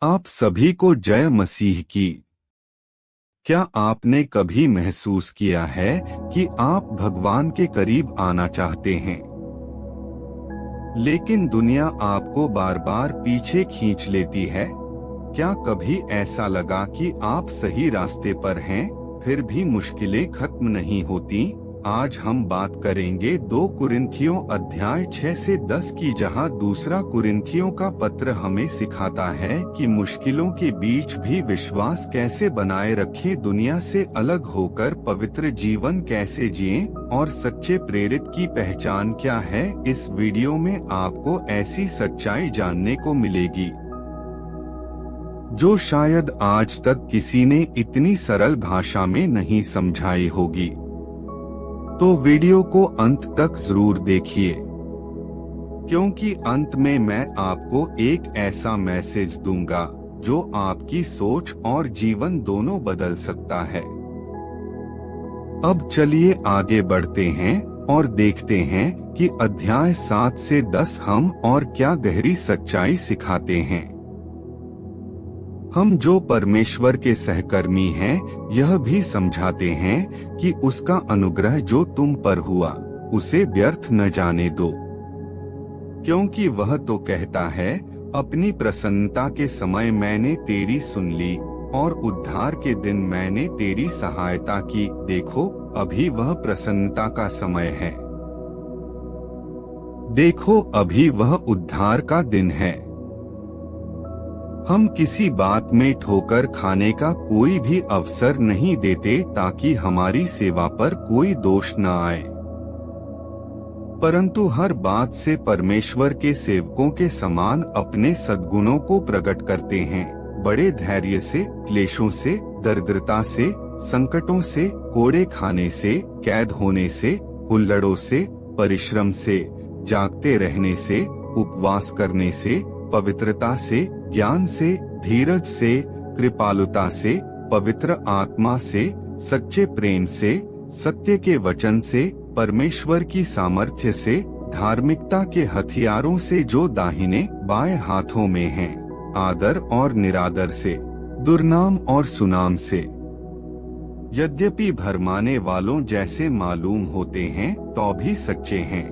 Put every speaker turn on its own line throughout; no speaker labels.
आप सभी को जय मसीह की। क्या आपने कभी महसूस किया है कि आप भगवान के करीब आना चाहते हैं, लेकिन दुनिया आपको बार बार पीछे खींच लेती है? क्या कभी ऐसा लगा कि आप सही रास्ते पर हैं, फिर भी मुश्किलें खत्म नहीं होती? आज हम बात करेंगे 2 कुरिन्थियों अध्याय 6 से 10 की, जहां दूसरा कुरिन्थियों का पत्र हमें सिखाता है कि मुश्किलों के बीच भी विश्वास कैसे बनाए रखें, दुनिया से अलग होकर पवित्र जीवन कैसे जिएं और सच्चे प्रेरित की पहचान क्या है। इस वीडियो में आपको ऐसी सच्चाई जानने को मिलेगी जो शायद आज तक किसी ने इतनी सरल भाषा में नहीं समझाई होगी। तो वीडियो को अंत तक जरूर देखिए, क्योंकि अंत में मैं आपको एक ऐसा मैसेज दूंगा जो आपकी सोच और जीवन दोनों बदल सकता है। अब चलिए आगे बढ़ते हैं और देखते हैं कि अध्याय 7 से 10 हम और क्या गहरी सच्चाई सिखाते हैं। हम जो परमेश्वर के सहकर्मी हैं, यह भी समझाते हैं कि उसका अनुग्रह जो तुम पर हुआ उसे व्यर्थ न जाने दो, क्योंकि वह तो कहता है, अपनी प्रसन्नता के समय मैंने तेरी सुन ली और उद्धार के दिन मैंने तेरी सहायता की। देखो, अभी वह प्रसन्नता का समय है। देखो, अभी वह उद्धार का दिन है। हम किसी बात में ठोकर खाने का कोई भी अवसर नहीं देते ताकि हमारी सेवा पर कोई दोष न आए, परंतु हर बात से परमेश्वर के सेवकों के समान अपने सद्गुणों को प्रकट करते हैं। बड़े धैर्य से, क्लेशों से, दरिद्रता से, संकटों से, कोड़े खाने से, कैद होने से, हुल्लड़ों से, परिश्रम से, जागते रहने से, उपवास करने से, पवित्रता से, ज्ञान से, धीरज से, कृपालुता से, पवित्र आत्मा से, सच्चे प्रेम से, सत्य के वचन से, परमेश्वर की सामर्थ्य से, धार्मिकता के हथियारों से जो दाहिने बाएं हाथों में हैं, आदर और निरादर से, दुर्नाम और सुनाम से, यद्यपि भरमाने वालों जैसे मालूम होते हैं तो भी सच्चे हैं,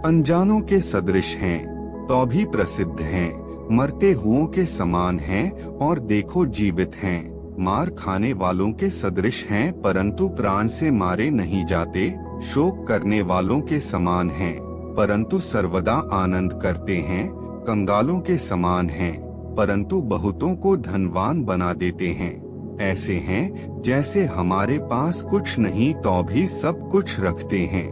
अनजानों के सदृश हैं तो भी प्रसिद्ध हैं, मरते हुओं के समान हैं और देखो जीवित हैं, मार खाने वालों के सदृश हैं परंतु प्राण से मारे नहीं जाते, शोक करने वालों के समान हैं परंतु सर्वदा आनंद करते हैं, कंगालों के समान हैं परंतु बहुतों को धनवान बना देते हैं, ऐसे हैं जैसे हमारे पास कुछ नहीं तो भी सब कुछ रखते हैं।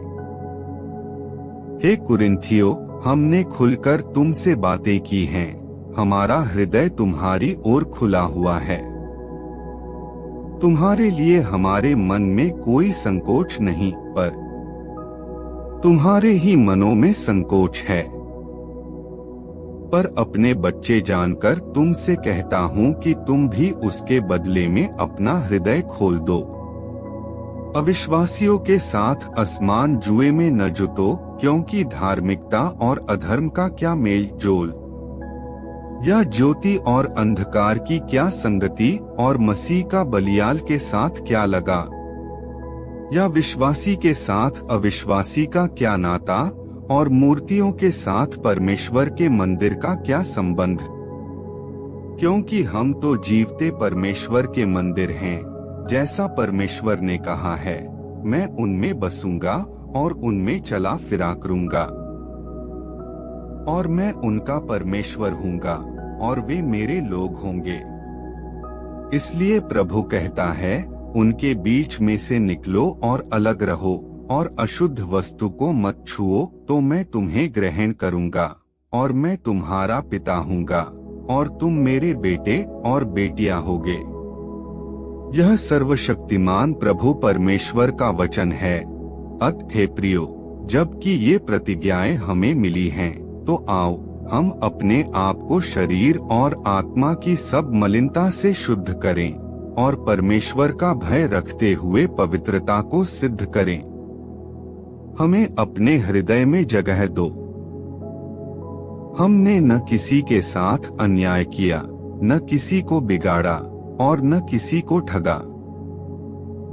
हे कुरिन्थियों, हमने खुलकर तुमसे बातें की हैं, हमारा हृदय तुम्हारी ओर खुला हुआ है। तुम्हारे लिए हमारे मन में कोई संकोच नहीं, पर तुम्हारे ही मनों में संकोच है। पर अपने बच्चे जानकर तुमसे कहता हूँ कि तुम भी उसके बदले में अपना हृदय खोल दो। अविश्वासियों के साथ असमान जुए में न जुटो, क्योंकि धार्मिकता और अधर्म का क्या मेल जोल, या ज्योति और अंधकार की क्या संगति, और मसीह का बलियाल के साथ क्या लगा, या विश्वासी के साथ अविश्वासी का क्या नाता, और मूर्तियों के साथ परमेश्वर के मंदिर का क्या संबंध? क्योंकि हम तो जीवते परमेश्वर के मंदिर हैं, जैसा परमेश्वर ने कहा है, मैं उनमें बसूंगा और उनमें चला फिरा करूंगा, और मैं उनका परमेश्वर हूँगा और वे मेरे लोग होंगे। इसलिए प्रभु कहता है, उनके बीच में से निकलो और अलग रहो, और अशुद्ध वस्तु को मत छुओ, तो मैं तुम्हें ग्रहण करूंगा और मैं तुम्हारा पिता हूँगा और तुम मेरे बेटे और बेटियां होगे। यह सर्वशक्तिमान प्रभु परमेश्वर का वचन है। हे प्रियो, जबकि ये प्रतिज्ञाएं हमें मिली हैं, तो आओ हम अपने आप को शरीर और आत्मा की सब मलिनता से शुद्ध करें और परमेश्वर का भय रखते हुए पवित्रता को सिद्ध करें। हमें अपने हृदय में जगह दो। हमने न किसी के साथ अन्याय किया, न किसी को बिगाड़ा और न किसी को ठगा।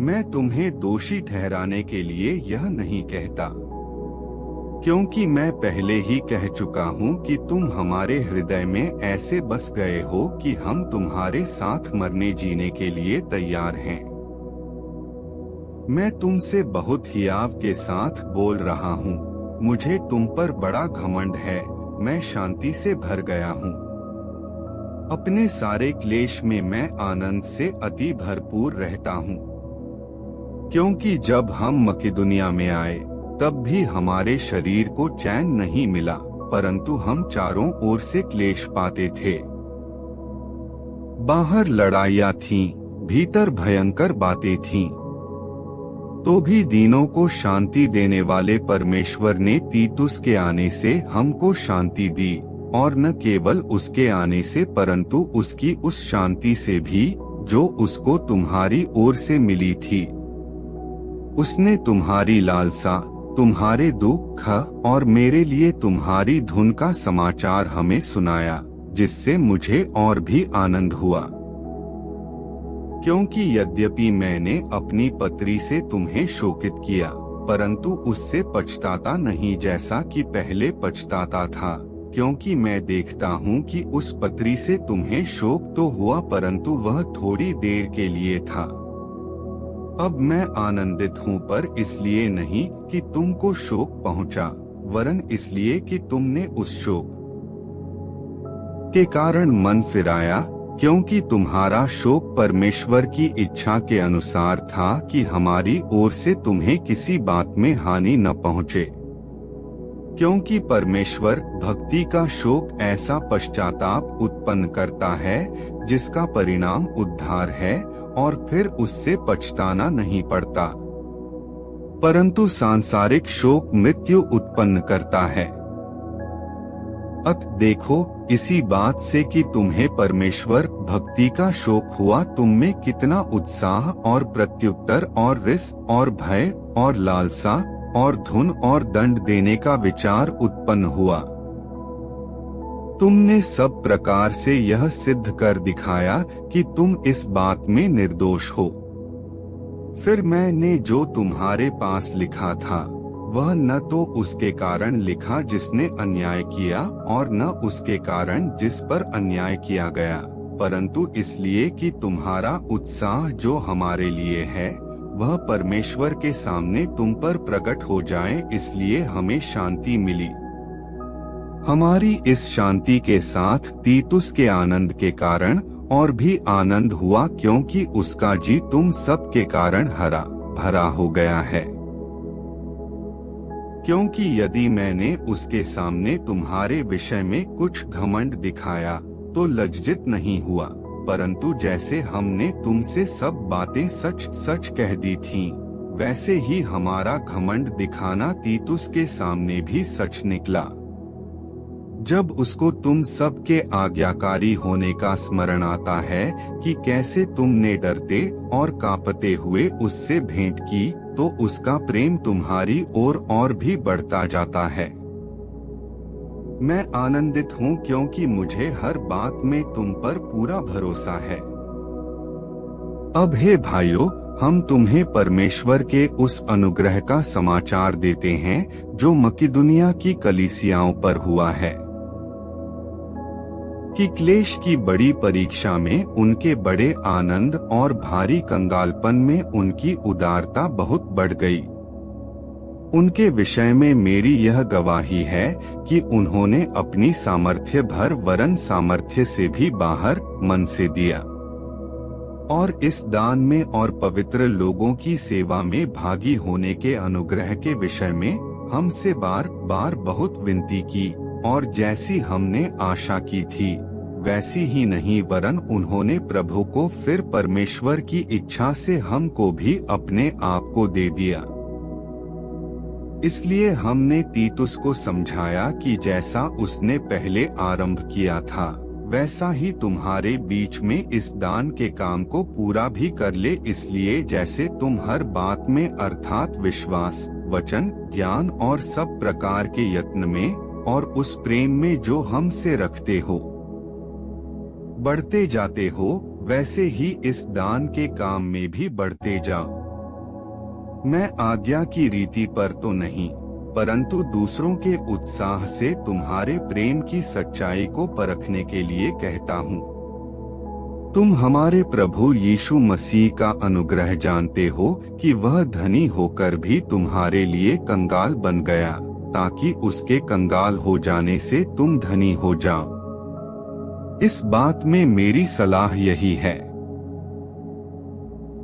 मैं तुम्हें दोषी ठहराने के लिए यह नहीं कहता, क्योंकि मैं पहले ही कह चुका हूँ कि तुम हमारे हृदय में ऐसे बस गए हो कि हम तुम्हारे साथ मरने जीने के लिए तैयार हैं। मैं तुमसे बहुत हियाव के साथ बोल रहा हूँ, मुझे तुम पर बड़ा घमंड है, मैं शांति से भर गया हूँ। अपने सारे क्लेश में मैं आनंद से अति भरपूर रहता हूँ, क्योंकि जब हम मकिदुनिया में आए तब भी हमारे शरीर को चैन नहीं मिला, परंतु हम चारों ओर से क्लेश पाते थे। बाहर लड़ाइयाँ थीं, भीतर भयंकर बातें थीं। तो भी दीनों को शांति देने वाले परमेश्वर ने तीतुस के आने से हमको शांति दी, और न केवल उसके आने से परंतु उसकी उस शांति से भी जो उसको तुम्हारी ओर से मिली थी। उसने तुम्हारी लालसा, तुम्हारे दुख और मेरे लिए तुम्हारी धुन का समाचार हमें सुनाया, जिससे मुझे और भी आनंद हुआ। क्योंकि यद्यपि मैंने अपनी पत्री से तुम्हें शोकित किया, परंतु उससे पछताता नहीं जैसा कि पहले पछताता था, क्योंकि मैं देखता हूँ कि उस पत्री से तुम्हें शोक तो हुआ परंतु वह थोड़ी देर के लिए था। अब मैं आनंदित हूँ, पर इसलिए नहीं कि तुमको शोक पहुँचा, वरन इसलिए कि तुमने उस शोक के कारण मन फिराया, क्योंकि तुम्हारा शोक परमेश्वर की इच्छा के अनुसार था कि हमारी ओर से तुम्हें किसी बात में हानि न पहुँचे। क्योंकि परमेश्वर भक्ति का शोक ऐसा पश्चाताप उत्पन्न करता है जिसका परिणाम उद्धार है, और फिर उससे पछताना नहीं पड़ता, परंतु सांसारिक शोक मृत्यु उत्पन्न करता है। अत देखो इसी बात से कि तुम्हें परमेश्वर भक्ति का शोक हुआ, तुम में कितना उत्साह और प्रत्युत्तर और रिस और भय और लालसा और धुन और दंड देने का विचार उत्पन्न हुआ। तुमने सब प्रकार से यह सिद्ध कर दिखाया कि तुम इस बात में निर्दोष हो। फिर मैंने जो तुम्हारे पास लिखा था वह न तो उसके कारण लिखा जिसने अन्याय किया और न उसके कारण जिस पर अन्याय किया गया, परंतु इसलिए कि तुम्हारा उत्साह जो हमारे लिए है वह परमेश्वर के सामने तुम पर प्रकट हो जाए, इसलिए हमें शांति मिली। हमारी इस शांति के साथ तीतुस के आनंद के कारण और भी आनंद हुआ, क्योंकि उसका जी तुम सब के कारण हरा भरा हो गया है। क्योंकि यदि मैंने उसके सामने तुम्हारे विषय में कुछ घमंड दिखाया तो लज्जित नहीं हुआ, परंतु जैसे हमने तुमसे सब बातें सच सच कह दी थीं, वैसे ही हमारा घमंड दिखाना तीतुस के सामने भी सच निकला। जब उसको तुम सब के आज्ञाकारी होने का स्मरण आता है कि कैसे तुमने डरते और कांपते हुए उससे भेंट की, तो उसका प्रेम तुम्हारी ओर और भी बढ़ता जाता है। मैं आनंदित हूँ क्योंकि मुझे हर बात में तुम पर पूरा भरोसा है। अब हे भाइयों, हम तुम्हें परमेश्वर के उस अनुग्रह का समाचार देते हैं जो मकिदुनिया की कलीसियाओं पर हुआ है, कि क्लेश की बड़ी परीक्षा में उनके बड़े आनंद और भारी कंगालपन में उनकी उदारता बहुत बढ़ गई। उनके विषय में मेरी यह गवाही है कि उन्होंने अपनी सामर्थ्य भर वरन सामर्थ्य से भी बाहर मन से दिया, और इस दान में और पवित्र लोगों की सेवा में भागी होने के अनुग्रह के विषय में हमसे बार बार बहुत विनती की, और जैसी हमने आशा की थी वैसी ही नहीं, वरन उन्होंने प्रभु को फिर परमेश्वर की इच्छा से हमको भी अपने आप को दे दिया। इसलिए हमने तीतुस को समझाया कि जैसा उसने पहले आरंभ किया था वैसा ही तुम्हारे बीच में इस दान के काम को पूरा भी कर ले, इसलिए जैसे तुम हर बात में अर्थात विश्वास, वचन, ज्ञान और सब प्रकार के यत्न में और उस प्रेम में जो हमसे रखते हो। बढ़ते जाते हो, वैसे ही इस दान के काम में भी बढ़ते जाओ। मैं आज्ञा की रीति पर तो नहीं, परंतु दूसरों के उत्साह से तुम्हारे प्रेम की सच्चाई को परखने के लिए कहता हूँ। तुम हमारे प्रभु यीशु मसीह का अनुग्रह जानते हो कि वह धनी होकर भी तुम्हारे लिए कंगाल बन गया, ताकि उसके कंगाल हो जाने से तुम धनी हो जाओ। इस बात में मेरी सलाह यही है,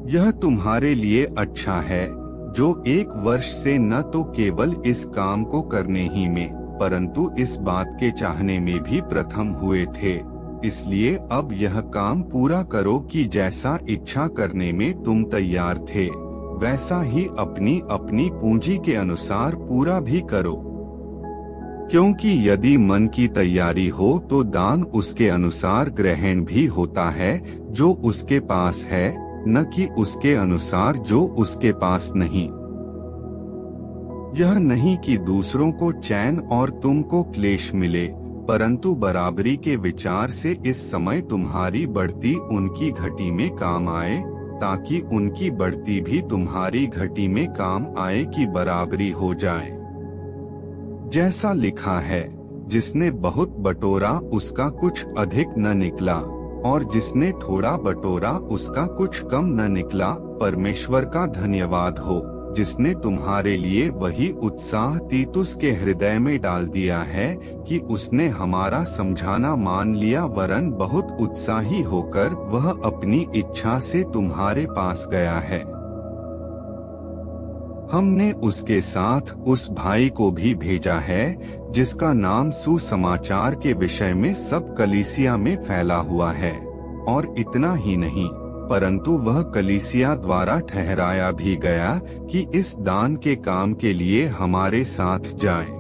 यह तुम्हारे लिए अच्छा है, जो 1 वर्ष से न तो केवल इस काम को करने ही में, परंतु इस बात के चाहने में भी प्रथम हुए थे। इसलिए अब यह काम पूरा करो कि जैसा इच्छा करने में तुम तैयार थे, वैसा ही अपनी अपनी पूंजी के अनुसार पूरा भी करो। क्योंकि यदि मन की तैयारी हो तो दान उसके अनुसार ग्रहण भी होता है जो उसके पास है, न कि उसके अनुसार जो उसके पास नहीं। यह नहीं कि दूसरों को चैन और तुमको क्लेश मिले, परंतु बराबरी के विचार से इस समय तुम्हारी बढ़ती उनकी घटी में काम आए, ताकि उनकी बढ़ती भी तुम्हारी घटी में काम आए कि बराबरी हो जाए। जैसा लिखा है, जिसने बहुत बटोरा उसका कुछ अधिक न निकला, और जिसने थोड़ा बटोरा उसका कुछ कम न निकला। परमेश्वर का धन्यवाद हो, जिसने तुम्हारे लिए वही उत्साह तीतुस के हृदय में डाल दिया है कि उसने हमारा समझाना मान लिया, वरन बहुत उत्साही होकर वह अपनी इच्छा से तुम्हारे पास गया है। हमने उसके साथ उस भाई को भी भेजा है जिसका नाम सुसमाचार के विषय में सब कलीसिया में फैला हुआ है, और इतना ही नहीं, परंतु वह कलीसिया द्वारा ठहराया भी गया कि इस दान के काम के लिए हमारे साथ जाए।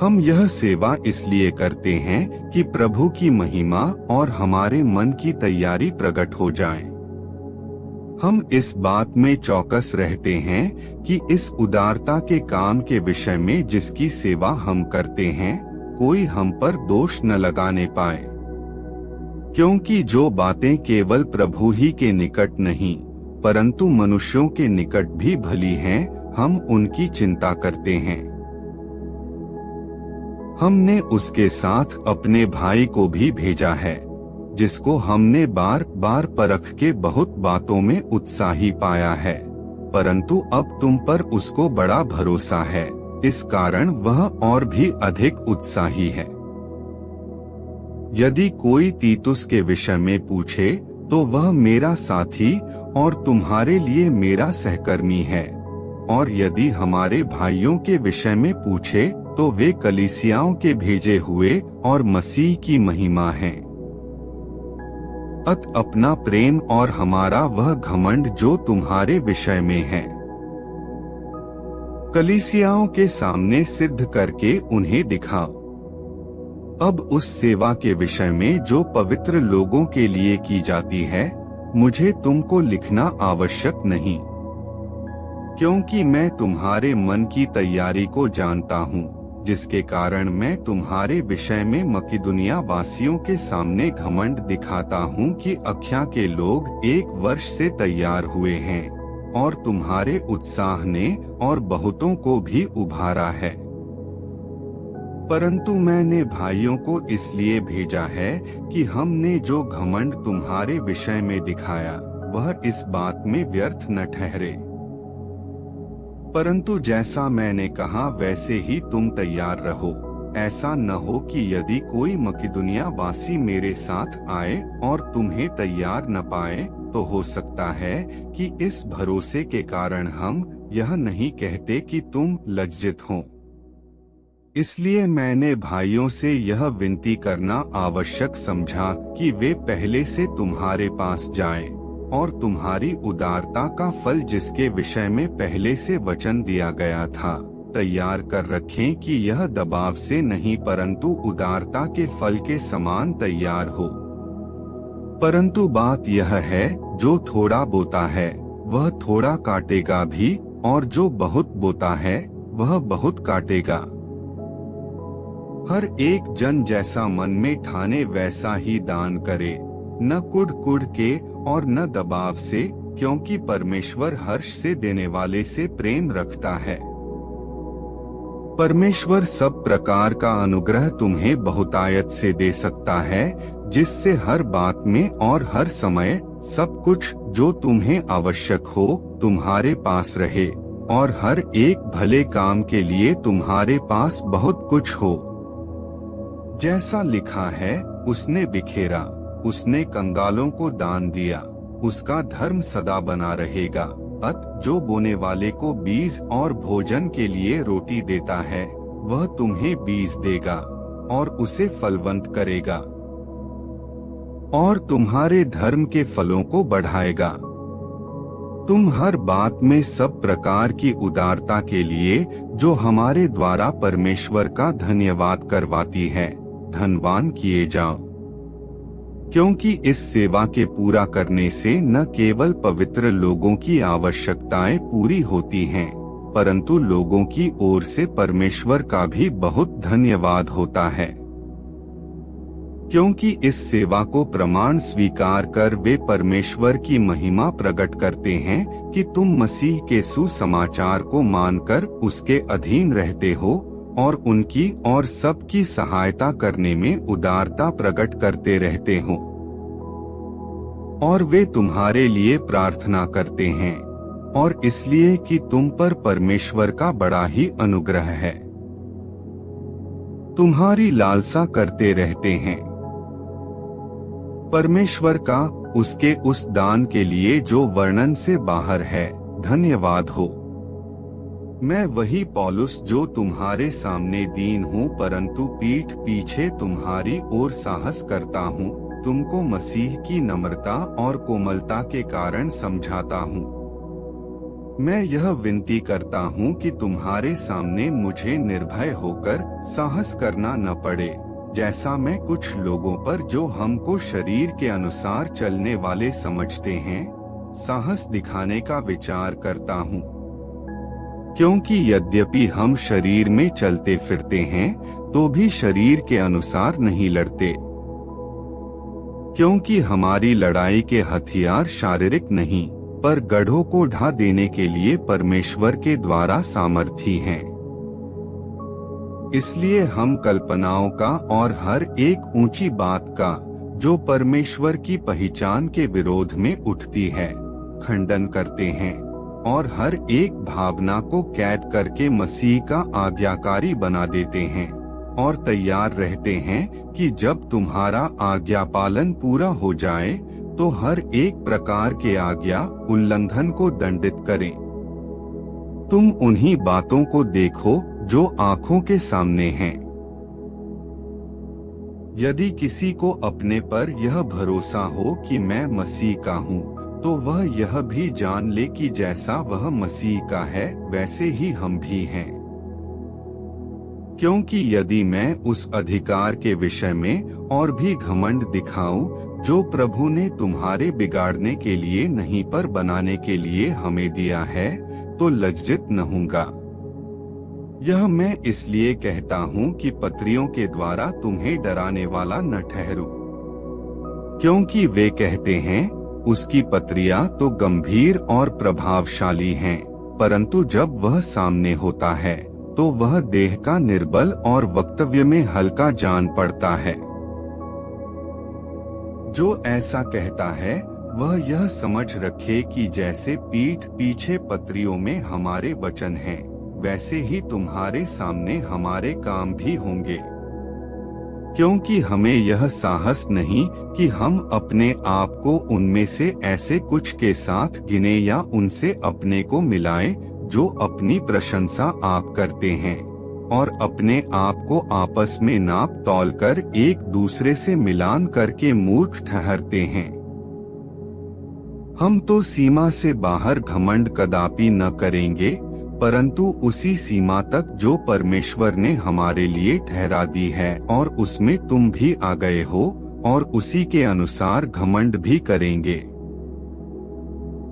हम यह सेवा इसलिए करते हैं कि प्रभु की महिमा और हमारे मन की तैयारी प्रकट हो जाए। हम इस बात में चौकस रहते हैं कि इस उदारता के काम के विषय में जिसकी सेवा हम करते हैं, कोई हम पर दोष न लगाने पाए। क्योंकि जो बातें केवल प्रभु ही के निकट नहीं, परंतु मनुष्यों के निकट भी भली हैं, हम उनकी चिंता करते हैं। हमने उसके साथ अपने भाई को भी भेजा है, जिसको हमने बार बार परख के बहुत बातों में उत्साही पाया है, परंतु अब तुम पर उसको बड़ा भरोसा है, इस कारण वह और भी अधिक उत्साही है। यदि कोई तीतुस के विषय में पूछे तो वह मेरा साथी और तुम्हारे लिए मेरा सहकर्मी है, और यदि हमारे भाइयों के विषय में पूछे तो वे कलीसियाओं के भेजे हुए और मसीह की महिमा हैं। अत अपना प्रेम और हमारा वह घमंड जो तुम्हारे विषय में है, कलीसियाओं के सामने सिद्ध करके उन्हें दिखाओ। अब उस सेवा के विषय में जो पवित्र लोगों के लिए की जाती है, मुझे तुमको लिखना आवश्यक नहीं, क्योंकि मैं तुम्हारे मन की तैयारी को जानता हूँ, जिसके कारण मैं तुम्हारे विषय में मकिदुनिया वासियों के सामने घमंड दिखाता हूँ कि अख्या के लोग 1 वर्ष से तैयार हुए हैं, और तुम्हारे उत्साह ने और बहुतों को भी उभारा है। परंतु मैंने भाइयों को इसलिए भेजा है कि हमने जो घमंड तुम्हारे विषय में दिखाया वह इस बात में व्यर्थ न ठहरे, परंतु जैसा मैंने कहा वैसे ही तुम तैयार रहो। ऐसा न हो कि यदि कोई मकिदुनिया वासी मेरे साथ आए और तुम्हें तैयार न पाए, तो हो सकता है कि इस भरोसे के कारण हम यह नहीं कहते कि तुम लज्जित हो। इसलिए मैंने भाइयों से यह विनती करना आवश्यक समझा कि वे पहले से तुम्हारे पास जाएं, और तुम्हारी उदारता का फल जिसके विषय में पहले से वचन दिया गया था, तैयार कर रखें कि यह दबाव से नहीं परंतु उदारता के फल के समान तैयार हो। परंतु बात यह है, जो थोड़ा बोता है वह थोड़ा काटेगा भी, और जो बहुत बोता है वह बहुत काटेगा। हर एक जन जैसा मन में ठाने वैसा ही दान करे, न कुढ़ कुढ़ के और न दबाव से, क्योंकि परमेश्वर हर्ष से देने वाले से प्रेम रखता है। परमेश्वर सब प्रकार का अनुग्रह तुम्हें बहुतायत से दे सकता है, जिससे हर बात में और हर समय सब कुछ जो तुम्हें आवश्यक हो तुम्हारे पास रहे, और हर एक भले काम के लिए तुम्हारे पास बहुत कुछ हो। जैसा लिखा है, उसने बिखेरा, उसने कंगालों को दान दिया, उसका धर्म सदा बना रहेगा। जो बोने वाले को बीज और भोजन के लिए रोटी देता है, वह तुम्हें बीज देगा और उसे फलवंत करेगा, और तुम्हारे धर्म के फलों को बढ़ाएगा। तुम हर बात में सब प्रकार की उदारता के लिए, जो हमारे द्वारा परमेश्वर का धन्यवाद करवाती है, धनवान किए जाओ, क्योंकि इस सेवा के पूरा करने से न केवल पवित्र लोगों की आवश्यकताएं पूरी होती हैं, परंतु लोगों की ओर से परमेश्वर का भी बहुत धन्यवाद होता है। क्योंकि इस सेवा को प्रमाण स्वीकार कर वे परमेश्वर की महिमा प्रकट करते हैं कि तुम मसीह के सुसमाचार को मानकर उसके अधीन रहते हो और उनकी और सबकी सहायता करने में उदारता प्रकट करते रहते हो, और वे तुम्हारे लिए प्रार्थना करते हैं, और इसलिए कि तुम पर परमेश्वर का बड़ा ही अनुग्रह है। तुम्हारी लालसा करते रहते हैं परमेश्वर का, उसके उस दान के लिए जो वर्णन से बाहर है, धन्यवाद हो। मैं वही पौलुस जो तुम्हारे सामने दीन हूँ, परंतु पीठ पीछे तुम्हारी ओर साहस करता हूँ, तुमको मसीह की नम्रता और कोमलता के कारण समझाता हूँ। मैं यह विनती करता हूँ कि तुम्हारे सामने मुझे निर्भय होकर साहस करना न पड़े, जैसा मैं कुछ लोगों पर जो हमको शरीर के अनुसार चलने वाले समझते हैं, साहस दिखाने का विचार करता हूँ। क्योंकि यद्यपि हम शरीर में चलते फिरते हैं, तो भी शरीर के अनुसार नहीं लड़ते, क्योंकि हमारी लड़ाई के हथियार शारीरिक नहीं, पर गढ़ों को ढा देने के लिए परमेश्वर के द्वारा सामर्थी हैं। इसलिए हम कल्पनाओं का और हर एक ऊंची बात का, जो परमेश्वर की पहचान के विरोध में उठती है, खंडन करते हैं, और हर एक भावना को कैद करके मसीह का आज्ञाकारी बना देते हैं, और तैयार रहते हैं कि जब तुम्हारा आज्ञा पालन पूरा हो जाए तो हर एक प्रकार के आज्ञा उल्लंघन को दंडित करें। तुम उन्हीं बातों को देखो जो आंखों के सामने हैं। यदि किसी को अपने पर यह भरोसा हो कि मैं मसीह का हूँ, तो वह यह भी जान ले कि जैसा वह मसीह का है वैसे ही हम भी हैं। क्योंकि यदि मैं उस अधिकार के विषय में और भी घमंड दिखाऊं जो प्रभु ने तुम्हारे बिगाड़ने के लिए नहीं पर बनाने के लिए हमें दिया है, तो लज्जित न होऊंगा। यह मैं इसलिए कहता हूँ कि पत्रियों के द्वारा तुम्हें डराने वाला न ठहरूं, क्योंकि वे कहते हैं उसकी पत्रियां तो गंभीर और प्रभावशाली हैं, परंतु जब वह सामने होता है तो वह देह का निर्बल और वक्तव्य में हल्का जान पड़ता है। जो ऐसा कहता है वह यह समझ रखे कि जैसे पीठ पीछे पत्रियों में हमारे वचन हैं, वैसे ही तुम्हारे सामने हमारे काम भी होंगे। क्योंकि हमें यह साहस नहीं कि हम अपने आप को उनमें से ऐसे कुछ के साथ गिने या उनसे अपने को मिलाएं जो अपनी प्रशंसा आप करते हैं, और अपने आप को आपस में नाप तौल कर एक दूसरे से मिलान करके मूर्ख ठहरते हैं। हम तो सीमा से बाहर घमंड कदापि न करेंगे, परंतु उसी सीमा तक जो परमेश्वर ने हमारे लिए ठहरा दी है, और उसमें तुम भी आ गए हो, और उसी के अनुसार घमंड भी करेंगे।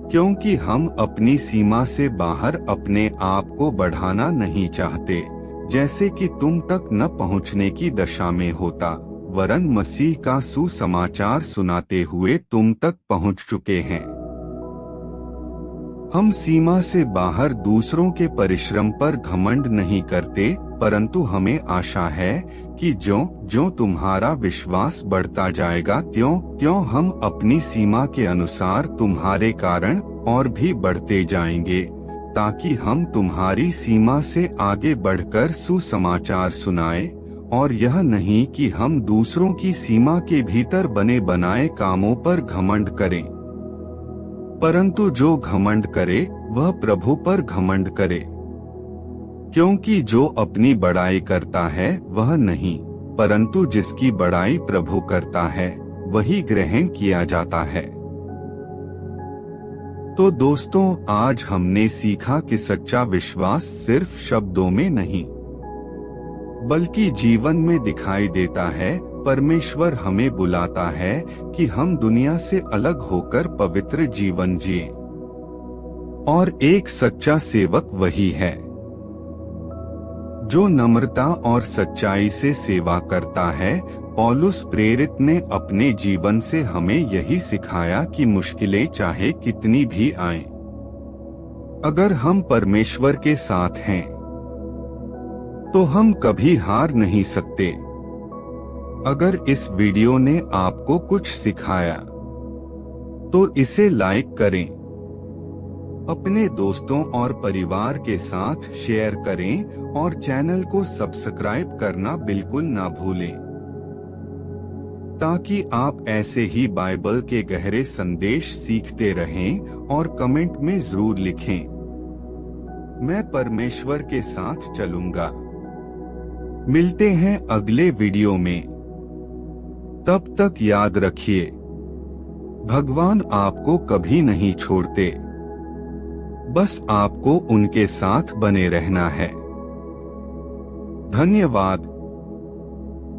क्योंकि हम अपनी सीमा से बाहर अपने आप को बढ़ाना नहीं चाहते, जैसे कि तुम तक न पहुंचने की दशा में होता, वरन मसीह का सुसमाचार सुनाते हुए तुम तक पहुंच चुके हैं। हम सीमा से बाहर दूसरों के परिश्रम पर घमंड नहीं करते, परंतु हमें आशा है कि ज्यों तुम्हारा विश्वास बढ़ता जाएगा त्यों हम अपनी सीमा के अनुसार तुम्हारे कारण और भी बढ़ते जाएंगे, ताकि हम तुम्हारी सीमा से आगे बढ़कर सुसमाचार सुनाएं, और यह नहीं कि हम दूसरों की सीमा के भीतर बने बनाए कामों पर घमंड करें, परंतु जो घमंड करे वह प्रभु पर घमंड करे, क्योंकि जो अपनी बड़ाई करता है वह नहीं, परंतु जिसकी बड़ाई प्रभु करता है वही ग्रहण किया जाता है। तो दोस्तों, आज हमने सीखा कि सच्चा विश्वास सिर्फ शब्दों में नहीं बल्कि जीवन में दिखाई देता है। परमेश्वर हमें बुलाता है कि हम दुनिया से अलग होकर पवित्र जीवन जिएं, और एक सच्चा सेवक वही है जो नम्रता और सच्चाई से सेवा करता है। पौलुस प्रेरित ने अपने जीवन से हमें यही सिखाया कि मुश्किलें चाहे कितनी भी आएं, अगर हम परमेश्वर के साथ हैं तो हम कभी हार नहीं सकते। अगर इस वीडियो ने आपको कुछ सिखाया तो इसे लाइक करें, अपने दोस्तों और परिवार के साथ शेयर करें, और चैनल को सब्सक्राइब करना बिल्कुल ना भूलें, ताकि आप ऐसे ही बाइबल के गहरे संदेश सीखते रहें। और कमेंट में जरूर लिखें, मैं परमेश्वर के साथ चलूंगा। मिलते हैं अगले वीडियो में, तब तक याद रखिए, भगवान आपको कभी नहीं छोड़ते, बस आपको उनके साथ बने रहना है। धन्यवाद।